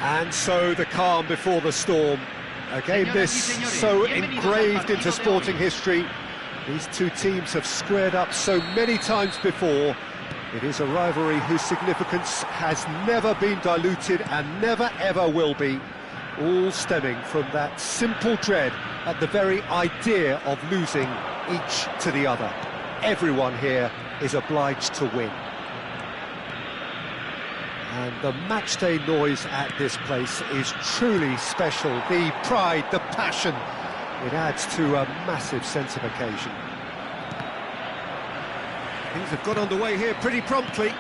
And so the calm before the storm. A game this so engraved into sporting history. These two teams have squared up so many times before. It is a rivalry whose significance has never been diluted and never ever will be. All stemming from that simple dread at the very idea of losing each to the other. Everyone here is obliged to win. And the matchday noise at this place is truly special. The pride, the passion, it adds to a massive sense of occasion. Things have got underway here pretty promptly.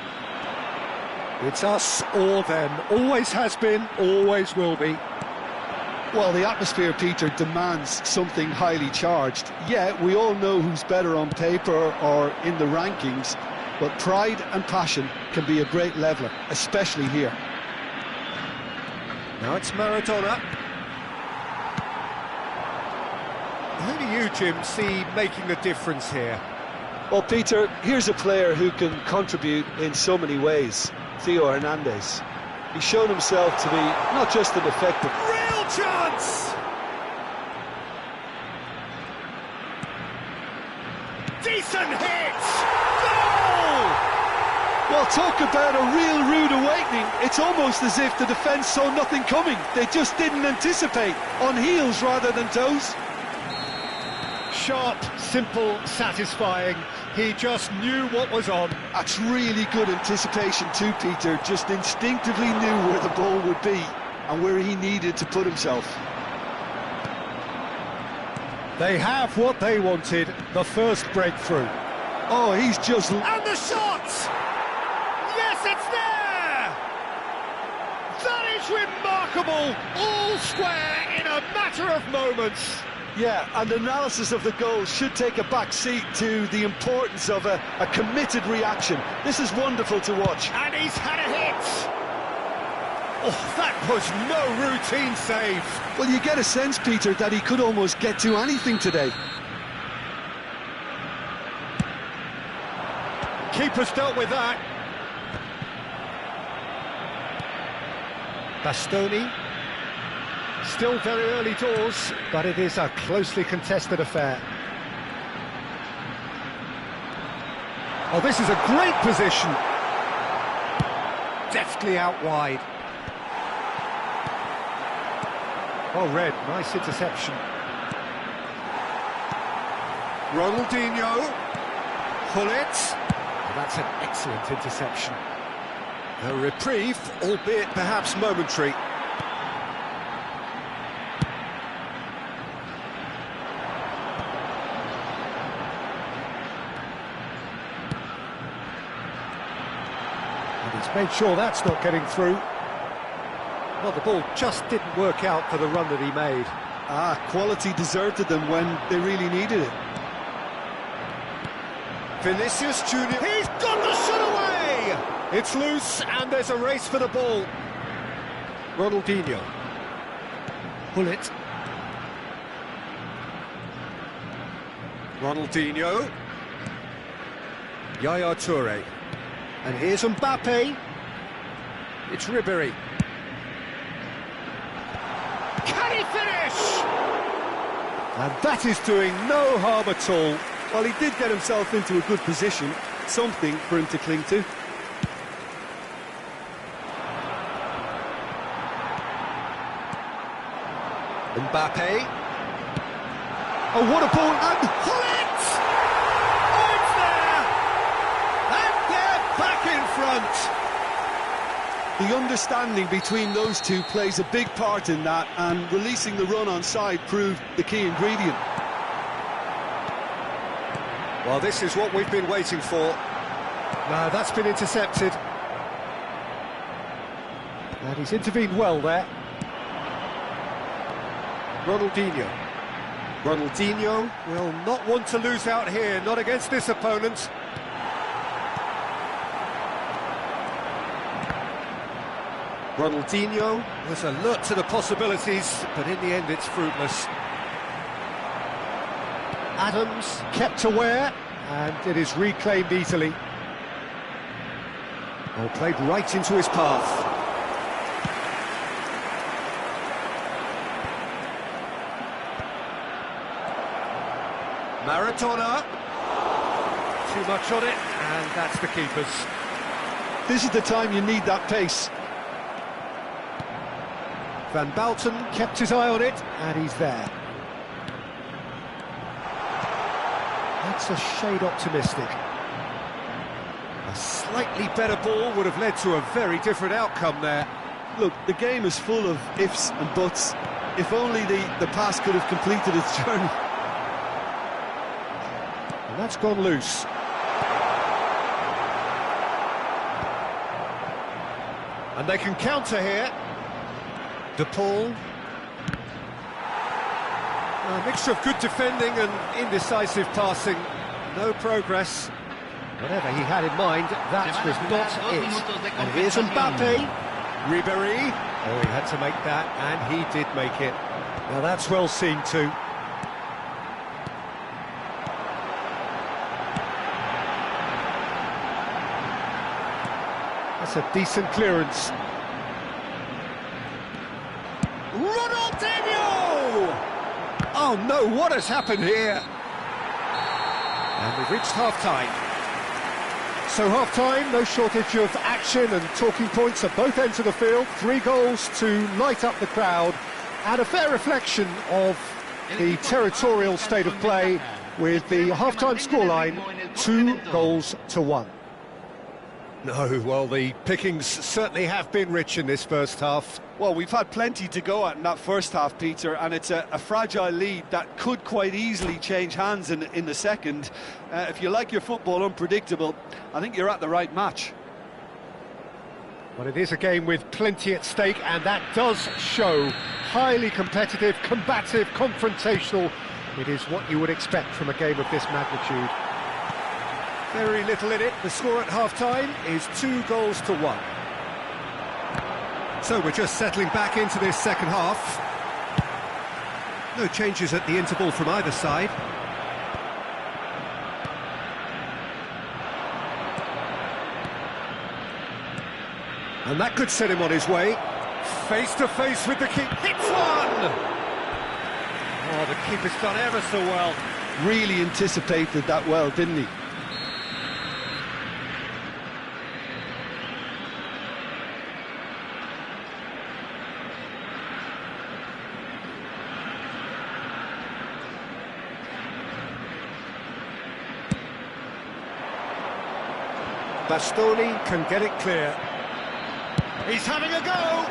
It's us or them. Always has been, always will be. Well, the atmosphere, Peter, demands something highly charged. Yeah, we all know who's better on paper or in the rankings, but pride and passion can be a great leveller, especially here. Now it's Maradona. Who do you, Jim, see making the difference here? Well, Peter, here's a player who can contribute in so many ways. Theo Hernandez. He's shown himself to be not just an effective... Real chance! Decent hit! Goal! Well, talk about a real rude awakening. It's almost as if the defence saw nothing coming. They just didn't anticipate. On heels rather than toes. Sharp, simple, satisfying. He just knew what was on. That's really good anticipation too, Peter. Just instinctively knew where the ball would be and where he needed to put himself. They have what they wanted, the first breakthrough. Oh, he's just... And the shot! Yes, it's there! That is remarkable! All square in a matter of moments. Yeah, and analysis of the goal should take a back seat to the importance of a committed reaction. This is wonderful to watch. And he's had a hit! Oh, that was no routine save. Well, you get a sense, Peter, that he could almost get to anything today. Keeper's dealt with that. Bastoni. Still very early doors, but it is a closely contested affair. Oh, this is a great position. Deftly out wide. Oh, Red, nice interception. Ronaldinho. Hullet. That's an excellent interception. A reprieve, albeit perhaps momentary. And he's made sure that's not getting through. Well, the ball just didn't work out for the run that he made. Quality deserted them when they really needed it. Vinicius Junior. He's got the shot away! It's loose and there's a race for the ball. Ronaldinho. Hullet. Ronaldinho. Yaya Toure. And here's Mbappe. It's Ribéry. Can he finish? And that is doing no harm at all. Well, he did get himself into a good position, something for him to cling to. Mbappe. Oh, what a ball! And Hullet! Oh, it's there! And they're back in front! The understanding between those two plays a big part in that, and releasing the run on side proved the key ingredient. Well, this is what we've been waiting for. No, that's been intercepted. And he's intervened well there. Ronaldinho. Ronaldinho will not want to lose out here, not against this opponent. Ronaldinho was alert to the possibilities, but in the end it's fruitless. Adams kept aware, and it is reclaimed easily. Oh, played right into his path. Maradona. Too much on it, and that's the keeper's. This is the time you need that pace. Van Balten kept his eye on it, and he's there. That's a shade optimistic. A slightly better ball would have led to a very different outcome there. Look, the game is full of ifs and buts. If only the pass could have completed its journey. And that's gone loose. And they can counter here. De Paul. A mixture of good defending and indecisive passing. No progress. Whatever he had in mind, that was not it. And here's Mbappe. Ribéry. Oh, he had to make that, and he did make it. Now that's well seen too. That's a decent clearance. Ronaldinho! Oh no, what has happened here? And we've reached half-time. So half-time, no shortage of action and talking points at both ends of the field. 3 goals to light up the crowd, and a fair reflection of the territorial state of play with the half-time scoreline 2-1. No, well, the pickings certainly have been rich in this first half. Well, we've had plenty to go at in that first half, Peter, and it's a fragile lead that could quite easily change hands in the second. If you like your football unpredictable, I think you're at the right match. Well, it is a game with plenty at stake, and that does show. Highly competitive, combative, confrontational. It is what you would expect from a game of this magnitude. Very little in it. The score at half-time is 2-1. So we're just settling back into this second half. No changes at the interval from either side. And that could set him on his way. Face to face with the keeper. Hits one! Oh, the keeper's done ever so well. Really anticipated that well, didn't he? Bastoni can get it clear. He's having a go!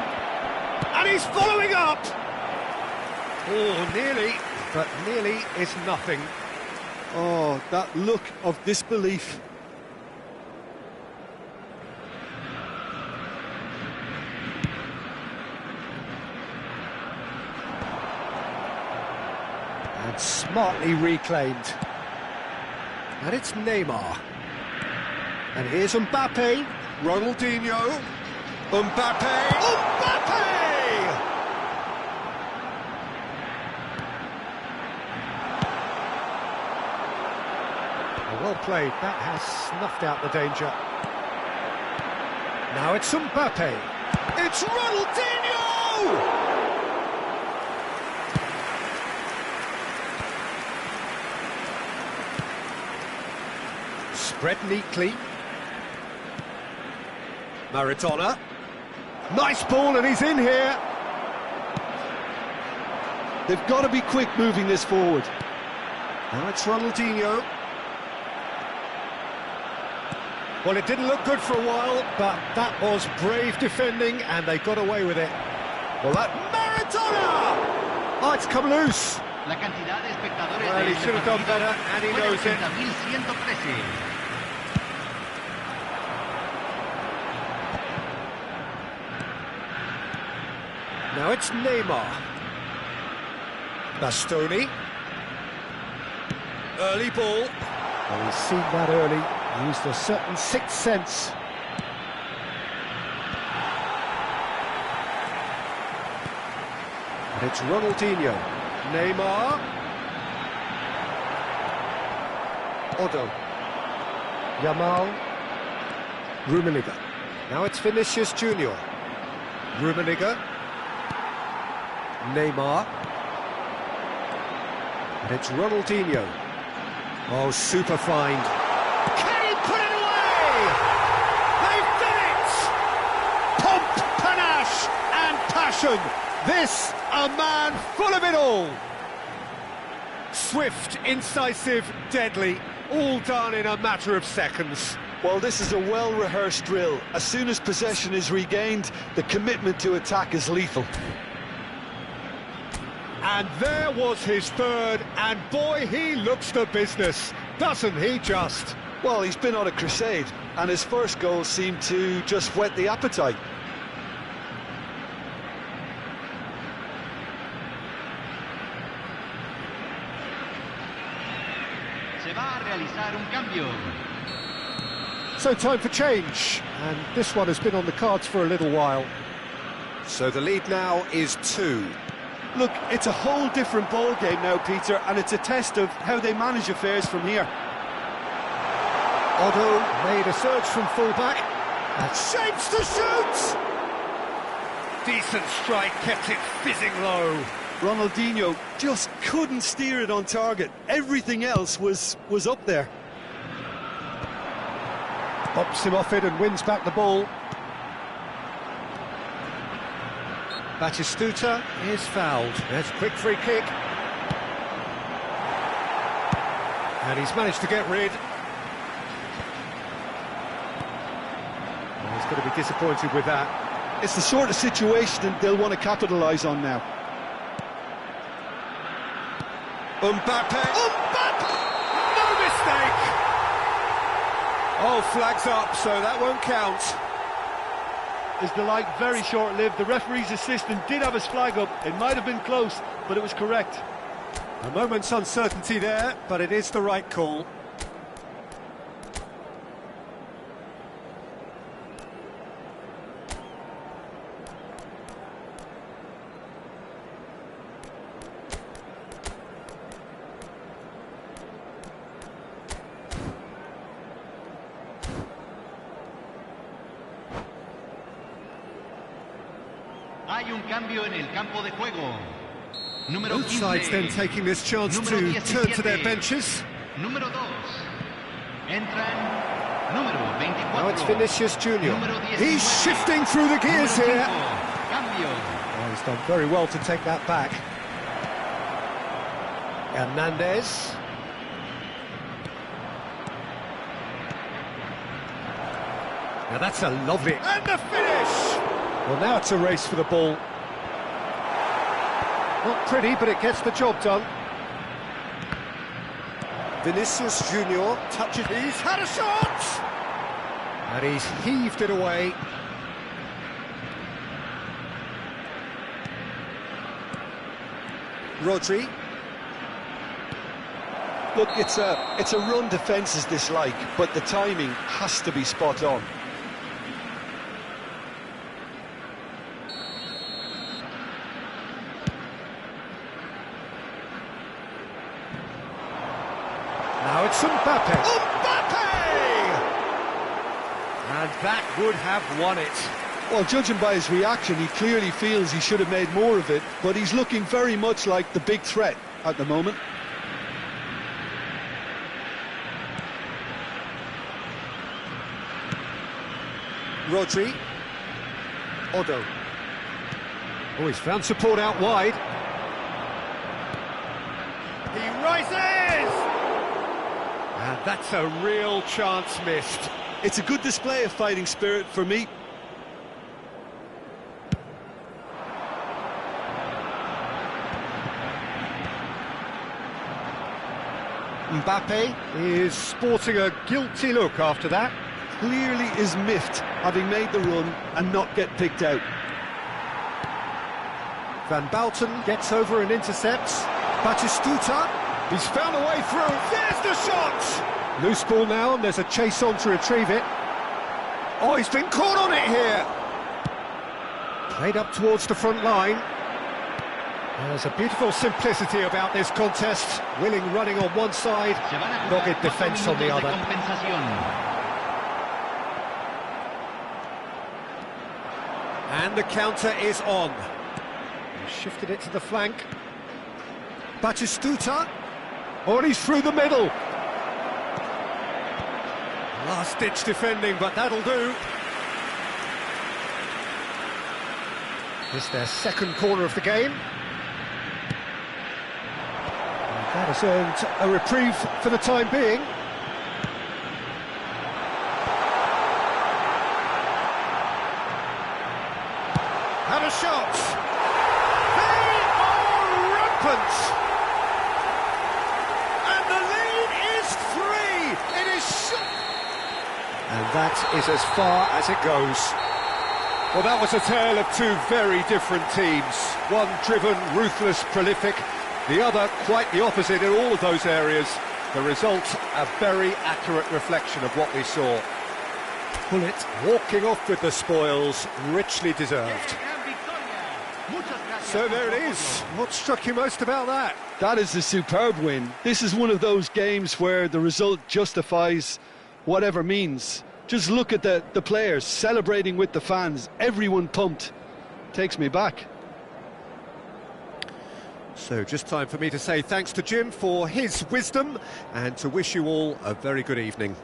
And he's following up! Oh, nearly, but nearly is nothing. Oh, that look of disbelief. And smartly reclaimed. And it's Neymar. And here's Mbappe, Ronaldinho, Mbappe, Mbappe! Well played, that has snuffed out the danger. Now it's Mbappe, it's Ronaldinho! Spread neatly. Maradona. Nice ball, and he's in here. They've got to be quick moving this forward. Now it's Ronaldinho. Well, it didn't look good for a while, but that was brave defending, and they got away with it. Well, that Maradona! Oh, it's come loose. Well, he should have done better, and he knows it. Now it's Neymar. Bastoni. Early ball. Well, he's seen that early. Used a certain sixth sense. And it's Ronaldinho. Neymar. Odo. Yamal. Rummenigge. Now it's Vinicius Junior. Rummenigge. Neymar. And it's Ronaldinho. Oh, super find. Can he put it away? They've done it! Pomp, panache and passion. This, a man full of it all. Swift, incisive, deadly, all done in a matter of seconds. Well, this is a well-rehearsed drill. As soon as possession is regained, the commitment to attack is lethal. And there was his third, and boy, he looks the business, doesn't he just? Well, he's been on a crusade, and his first goal seemed to just whet the appetite. So time for change, and this one has been on the cards for a little while. So the lead now is 2. Look, it's a whole different ball game now, Peter, and it's a test of how they manage affairs from here. Otto made a surge from full-back, and shapes to shoot! Decent strike, kept it fizzing low. Ronaldinho just couldn't steer it on target. Everything else was up there. Pops him off it and wins back the ball. Batistuta is fouled. There's a quick free kick. And he's managed to get rid. Well, he's going to be disappointed with that. It's the sort of situation they'll want to capitalise on now. Mbappe! No mistake! Oh, flags up, so that won't count. His delight very short-lived. The referee's assistant did have his flag up. It might have been close, but it was correct. A moment's uncertainty there, but it is the right call. Hay un cambio en el campo de juego. Número Both 15. sides then taking this chance to turn to their benches. Número 2. Entran número 24. Now it's Vinicius Junior. Número 19. He's shifting through the gears Número here. 5. Cambio. Oh, he's done very well to take that back. Hernandez. Now that's a lovely... And the finish! Well, now it's a race for the ball. Not pretty, but it gets the job done. Vinicius Junior touches... He's had a shot! And he's heaved it away. Rodri. Look, it's a run defence's dislike, but the timing has to be spot on. Now it's Mbappe. Mbappe! And that would have won it. Well, judging by his reaction, he clearly feels he should have made more of it, but he's looking very much like the big threat at the moment. Rodri. Otto. Oh, he's found support out wide. He rises! And that's a real chance missed. It's a good display of fighting spirit for me. Mbappe is sporting a guilty look after that. Clearly is miffed, having made the run and not get picked out. Van Bouten gets over and intercepts. Batistuta, he's found a way through. There's the shot! Loose ball now, and there's a chase on to retrieve it. Oh, he's been caught on it here! Played up towards the front line. There's a beautiful simplicity about this contest. Willing running on one side, dogged defence on the other. And the counter is on. He shifted it to the flank. Batistuta. Oh, and he's through the middle. Last-ditch defending, but that'll do. It's their second corner of the game. And that has earned a reprieve for the time being. And a shot! They are rampant! And the lead is 3! It is shot! And that is as far as it goes. Well, that was a tale of two very different teams. One driven, ruthless, prolific. The other quite the opposite in all of those areas. The result, a very accurate reflection of what we saw. Bullet walking off with the spoils, richly deserved. So there it is. What struck you most about that? That is a superb win. This is one of those games where the result justifies whatever means. Just look at the players celebrating with the fans. Everyone pumped. Takes me back. So just time for me to say thanks to Jim for his wisdom and to wish you all a very good evening.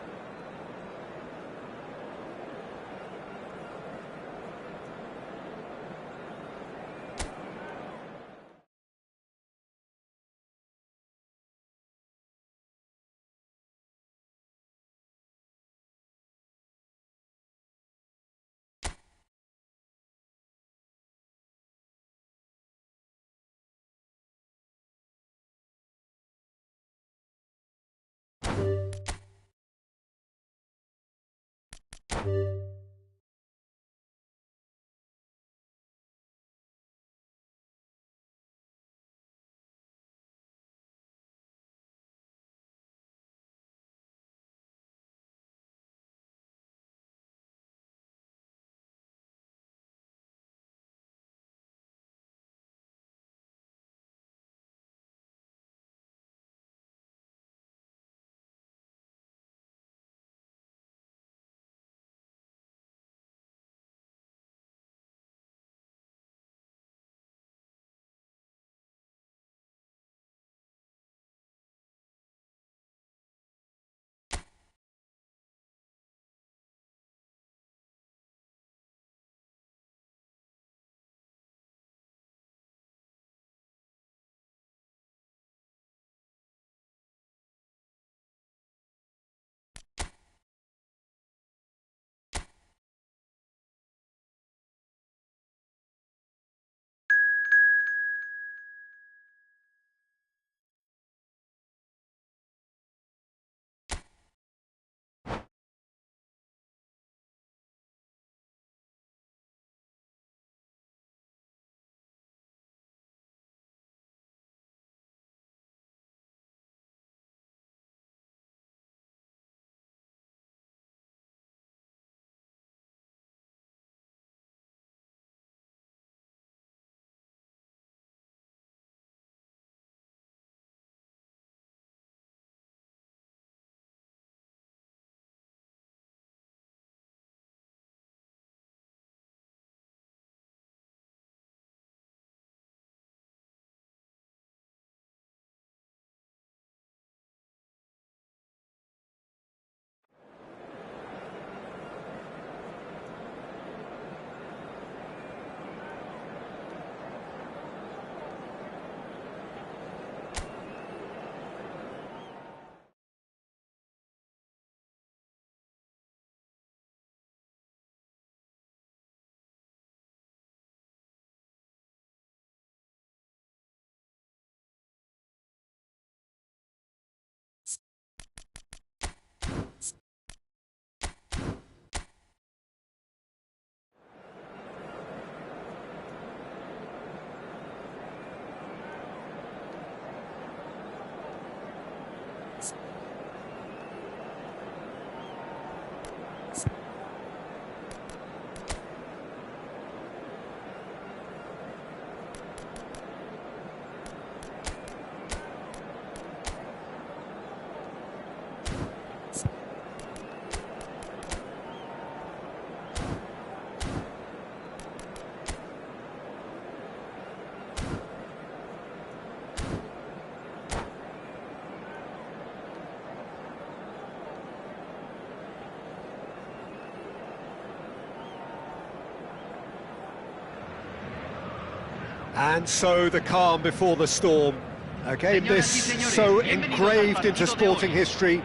And so the calm before the storm. A game this so engraved into sporting history.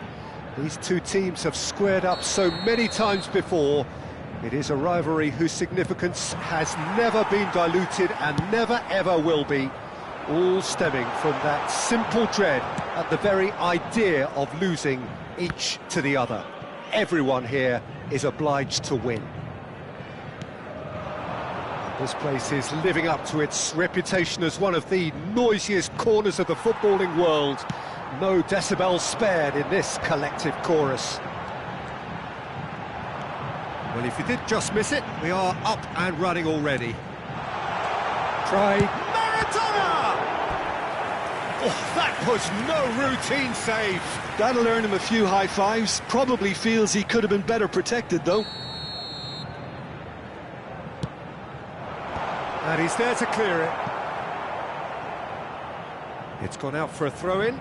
These two teams have squared up so many times before. It is a rivalry whose significance has never been diluted and never ever will be. All stemming from that simple dread at the very idea of losing each to the other. Everyone here is obliged to win. This place is living up to its reputation as one of the noisiest corners of the footballing world. No decibels spared in this collective chorus. Well, if you did just miss it, we are up and running already. Try Maradona! Oh, that was no routine save. That'll earn him a few high fives. Probably feels he could have been better protected, though. And he's there to clear it. It's gone out for a throw-in.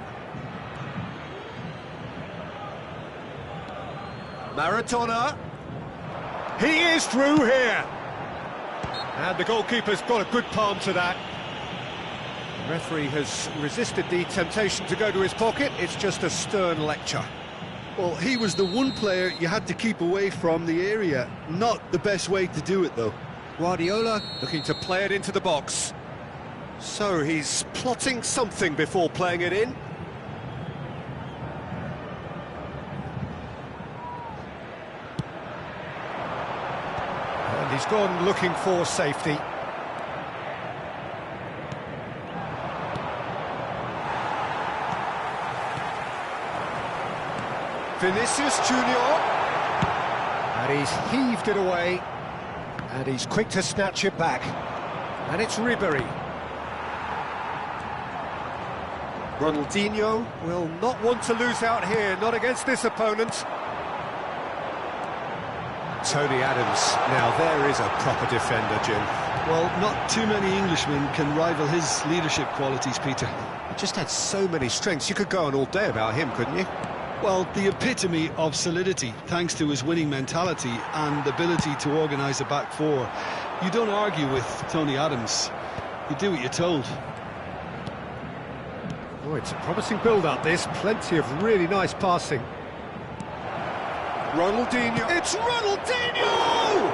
Maradona. He is through here. And the goalkeeper's got a good palm to that. The referee has resisted the temptation to go to his pocket. It's just a stern lecture. Well, he was the one player you had to keep away from the area. Not the best way to do it, though. Guardiola looking to play it into the box. So he's plotting something before playing it in. And he's gone looking for safety. Vinicius Junior. And he's heaved it away. And he's quick to snatch it back. And it's Ribery. Ronaldinho will not want to lose out here, not against this opponent. Tony Adams, now there is a proper defender, Jim. Well, not too many Englishmen can rival his leadership qualities, Peter. He just had so many strengths. You could go on all day about him, couldn't you? Well, the epitome of solidity, thanks to his winning mentality and ability to organise a back four. You don't argue with Tony Adams. You do what you're told. Oh, it's a promising build-up, this. Plenty of really nice passing. Ronaldinho. It's Ronaldinho!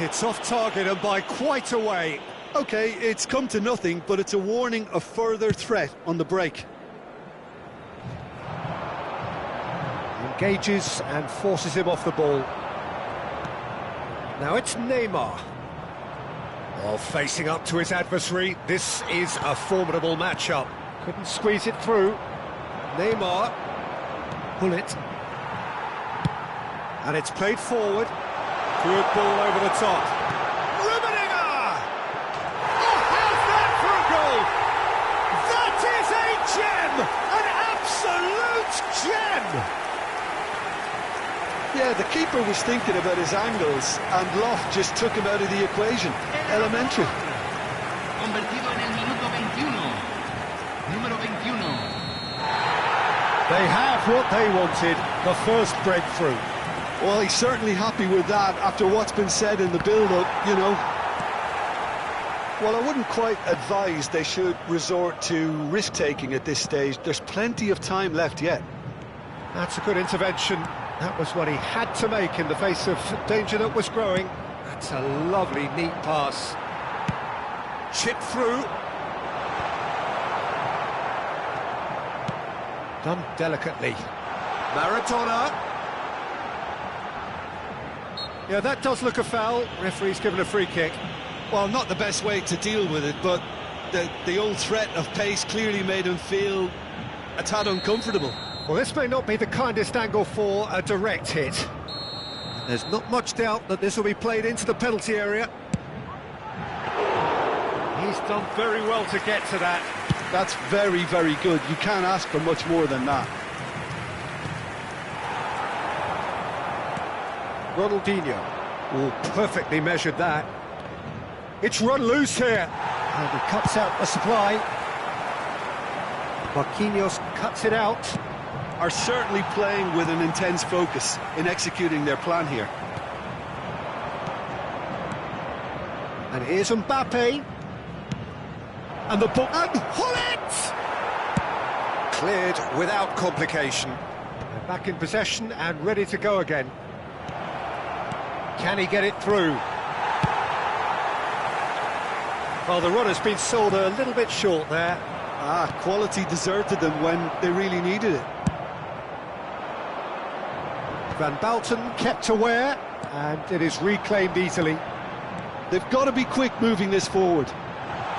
It's off target and by quite a way. OK, it's come to nothing, but it's a warning of further threat on the break. Engages and forces him off the ball. Now it's Neymar. Well, facing up to his adversary, this is a formidable matchup. Couldn't squeeze it through. Neymar. Pull it. And it's played forward. Good ball over the top. Rummenigge! Oh, how's that for a goal? That is a gem! An absolute gem! Yeah, the keeper was thinking about his angles, and Loft just took him out of the equation. Elementary. Convertido en el minuto 21. Número 21. They have what they wanted, the first breakthrough. Well, he's certainly happy with that after what's been said in the build-up, you know. Well, I wouldn't quite advise they should resort to risk-taking at this stage. There's plenty of time left yet. That's a good intervention. That was what he had to make in the face of danger that was growing. That's a lovely, neat pass. Chip through. Done delicately. Maradona. Yeah, that does look a foul. Referee's given a free kick. Well, not the best way to deal with it, but the old threat of pace clearly made him feel a tad uncomfortable. Well, this may not be the kindest angle for a direct hit. There's not much doubt that this will be played into the penalty area. He's done very well to get to that. That's very, very good. You can't ask for much more than that. Ronaldinho. Oh, perfectly measured that. It's run loose here. And he cuts out the supply. Marquinhos cuts it out. Are certainly playing with an intense focus in executing their plan here. And here's Mbappe. And the ball... And Hullet! Cleared without complication. They're back in possession and ready to go again. Can he get it through? Well, the run has been sold a little bit short there. Quality deserted them when they really needed it. Van Balten kept aware, and it is reclaimed easily. They've got to be quick moving this forward.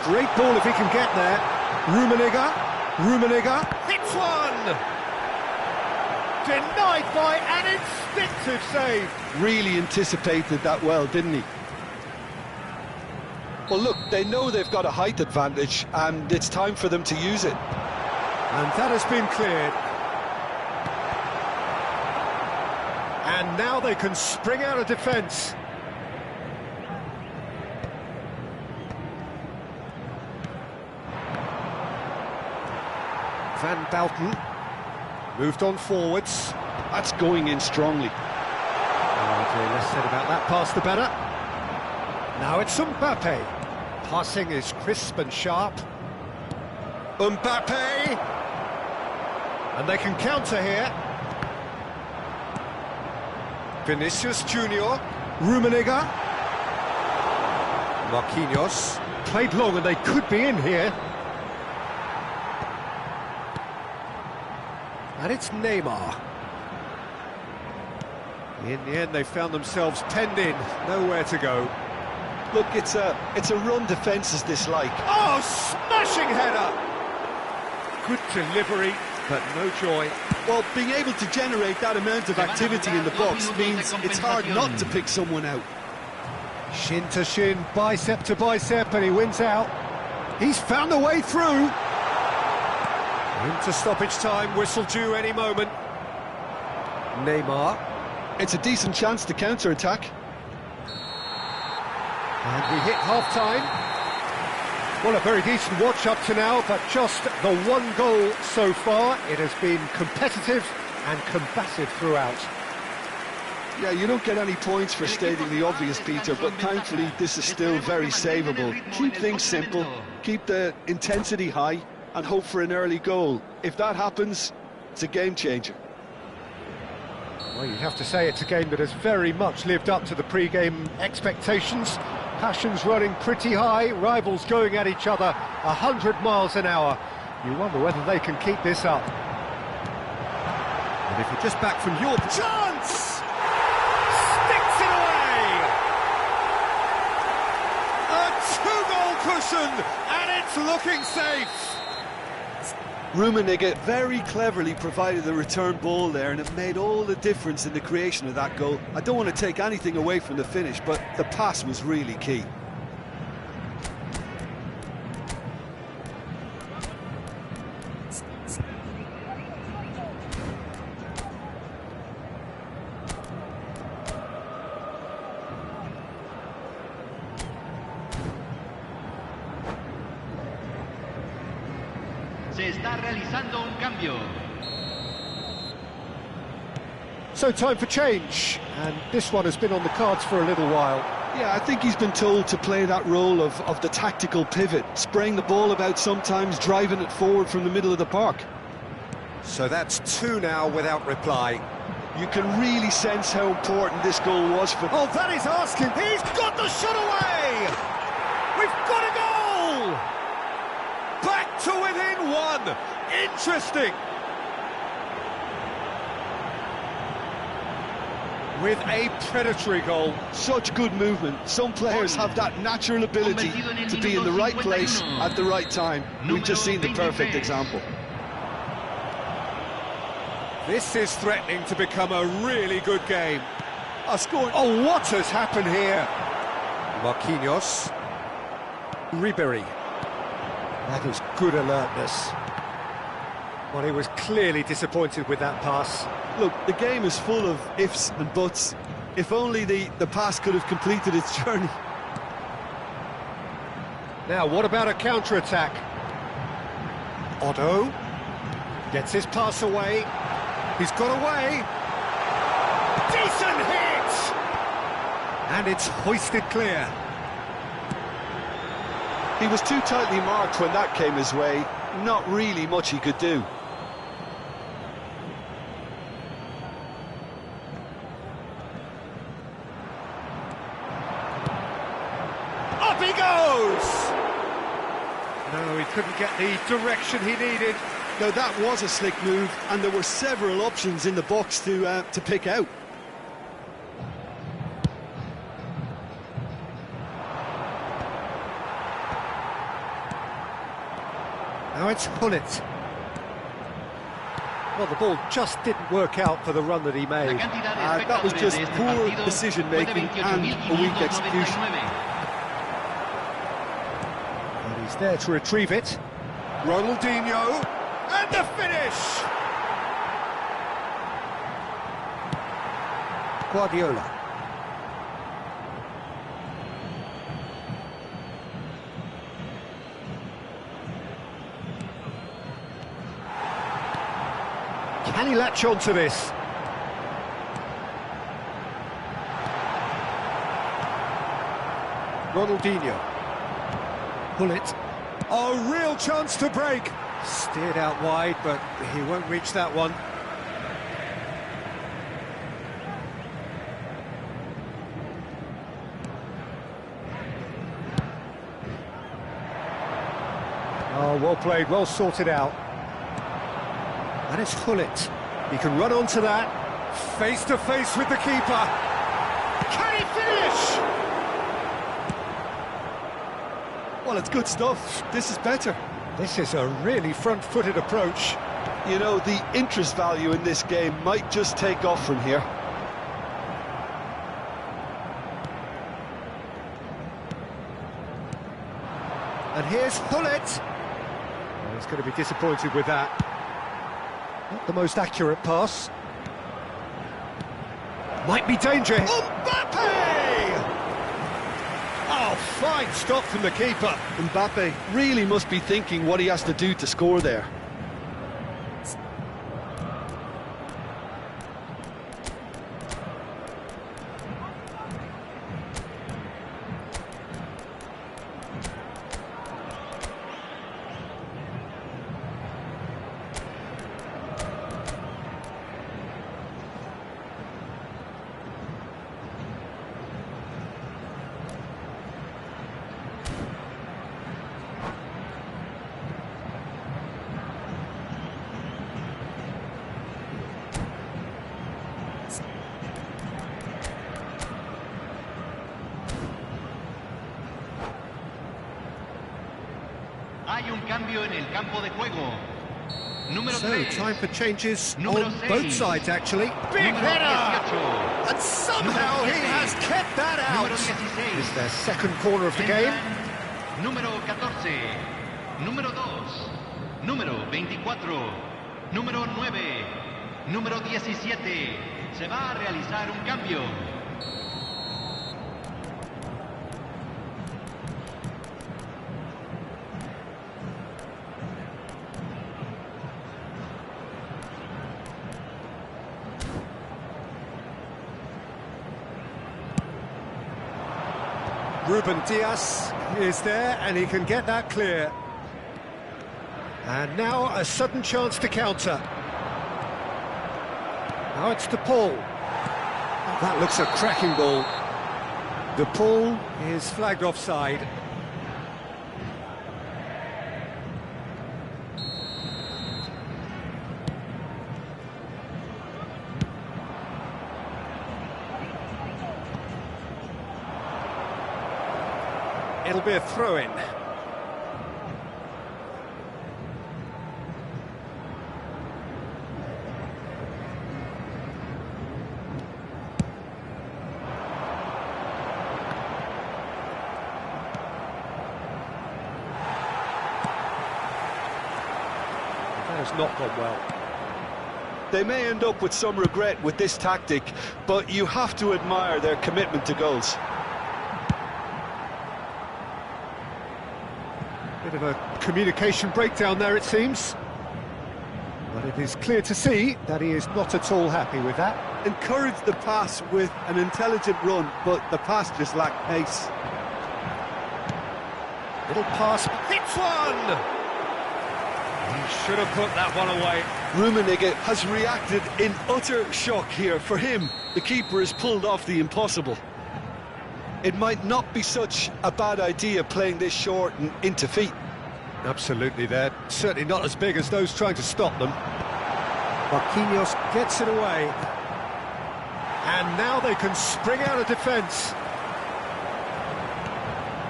Great ball if he can get there. Rummenigge hits one! Denied by an instinctive save. Really anticipated that well, didn't he? Well, look, they know they've got a height advantage, and it's time for them to use it. And that has been cleared. And now they can spring out of defence. Van Balten moved on forwards. That's going in strongly. Oh dear, less said about that pass the better. Now it's Mbappe. Passing is crisp and sharp. Mbappe! And they can counter here. Vinicius Junior. Rummenigge. Marquinhos. Played long and they could be in here. And it's Neymar. In the end, they found themselves penned in, nowhere to go. Look, it's a run defence dislike. Oh, smashing header! Good delivery, but no joy. Well, being able to generate that amount of activity in the box means it's hard not to pick someone out. Shin to shin, bicep to bicep, and he wins out. He's found a way through. Into stoppage time, whistle due any moment. Neymar. It's a decent chance to counter-attack. And we hit half-time. Well, a very decent watch up to now, but just the one goal so far. It has been competitive and combative throughout. Yeah, you don't get any points for stating the obvious, Peter, but thankfully this is still very savable. Keep things simple, keep the intensity high, and hope for an early goal. If that happens, it's a game-changer. Well, you'd have to say it's a game that has very much lived up to the pre-game expectations. Passions running pretty high, rivals going at each other 100 miles an hour. You wonder whether they can keep this up. And if you're just back from your chance! Sticks it away! A two-goal cushion, and it's looking safe! Rummenigge very cleverly provided the return ball there, and it made all the difference in the creation of that goal. I don't want to take anything away from the finish, but the pass was really key. Se está realizando un cambio. So time for change, and this one has been on the cards for a little while. Yeah, I think he's been told to play that role of the tactical pivot, spraying the ball about sometimes, driving it forward from the middle of the park. So that's two now without reply. You can really sense how important this goal was for... Oh, that is asking. He's got the shot away! We've got a goal! Back to within one! Interesting! With a predatory goal. Such good movement. Some players have that natural ability to be in the right place at the right time. We've just seen the perfect example. This is threatening to become a really good game. Oh, what has happened here? Marquinhos. Ribéry. That is good alertness. Well, he was clearly disappointed with that pass. Look, the game is full of ifs and buts. If only the pass could have completed its journey. Now, what about a counter-attack? Otto gets his pass away. He's got away. Decent hit! And it's hoisted clear. He was too tightly marked when that came his way. Not really much he could do. Up he goes! No, he couldn't get the direction he needed. No, that was a slick move, and there were several options in the box to pick out. Now it's Hullet. Well, the ball just didn't work out for the run that he made. That was just poor decision-making and a weak execution. And he's there to retrieve it. Ronaldinho, and the finish! Guardiola. Can he latch on to this? Ronaldinho. Hullet. A real chance to break. Steered out wide, but he won't reach that one. Oh, well played, well sorted out. And it's Hullet. He can run onto that, face to face with the keeper. Can he finish? Well, it's good stuff. This is better. This is a really front-footed approach. You know, the interest value in this game might just take off from here. And here's Hullet. Oh, he's going to be disappointed with that. Not the most accurate pass. Might be dangerous. Mbappe! Oh, fine stop from the keeper. Mbappe really must be thinking what he has to do to score there. Hay un cambio en el campo de juego. Número So, 3. time for changes Número on 6. both sides, actually. Big Número header! 18. And somehow he has kept that out. Número 16. It's their second corner of the game. Número 14. Número 2. Número 24. Número 9. Número 17. Se va a realizar un cambio. Ruben Dias is there, and he can get that clear. And now a sudden chance to counter. Now it's De Paul. Oh, that looks a cracking ball. De Paul is flagged offside. It'll be a throw-in. That has not gone well. They may end up with some regret with this tactic, but you have to admire their commitment to goals. Bit of a communication breakdown there, it seems. But it is clear to see that he is not at all happy with that. Encourage the pass with an intelligent run, but the pass just lacked pace. little pass, hits one! He should have put that one away. Rummenigge has reacted in utter shock here. For him, the keeper has pulled off the impossible. It might not be such a bad idea playing this short and into feet. Absolutely, they're certainly not as big as those trying to stop them. Marquinhos gets it away. And now they can spring out of defence.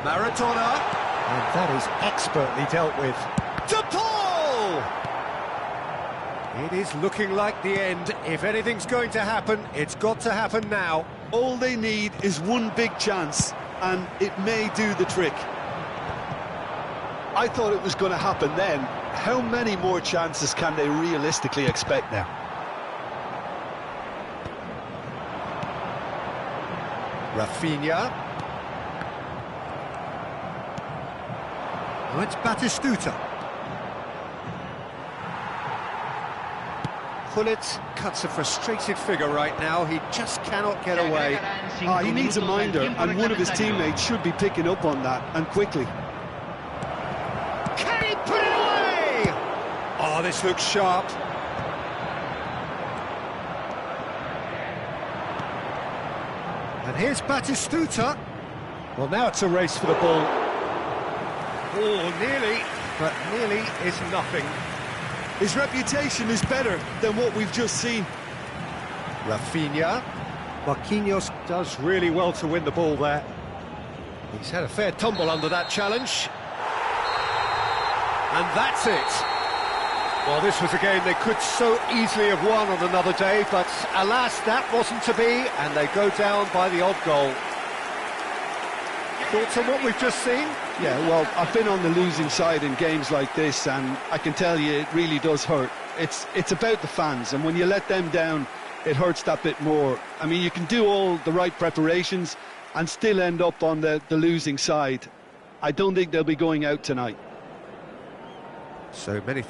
Maradona. And that is expertly dealt with. To Paul! It is looking like the end. If anything's going to happen, it's got to happen now. All they need is one big chance, and it may do the trick. I thought it was going to happen then. How many more chances can they realistically expect now? Rafinha. Oh, it's Batistuta. Gullit cuts a frustrated figure right now. He just cannot get away. He needs a minder, and one of his teammates should be picking up on that, and quickly. Can he put it away? Oh, this looks sharp. And here's Batistuta. Well, now it's a race for the ball. Oh, nearly, but nearly is nothing. His reputation is better than what we've just seen. Rafinha. Marquinhos does really well to win the ball there. He's had a fair tumble under that challenge. And that's it. Well, this was a game they could so easily have won on another day, but alas, that wasn't to be, and they go down by the odd goal. Thoughts on what we've just seen? Yeah, well, I've been on the losing side in games like this, and I can tell you it really does hurt. It's about the fans, and when you let them down, it hurts that bit more. I mean, you can do all the right preparations and still end up on the losing side. I don't think they'll be going out tonight. So many thanks.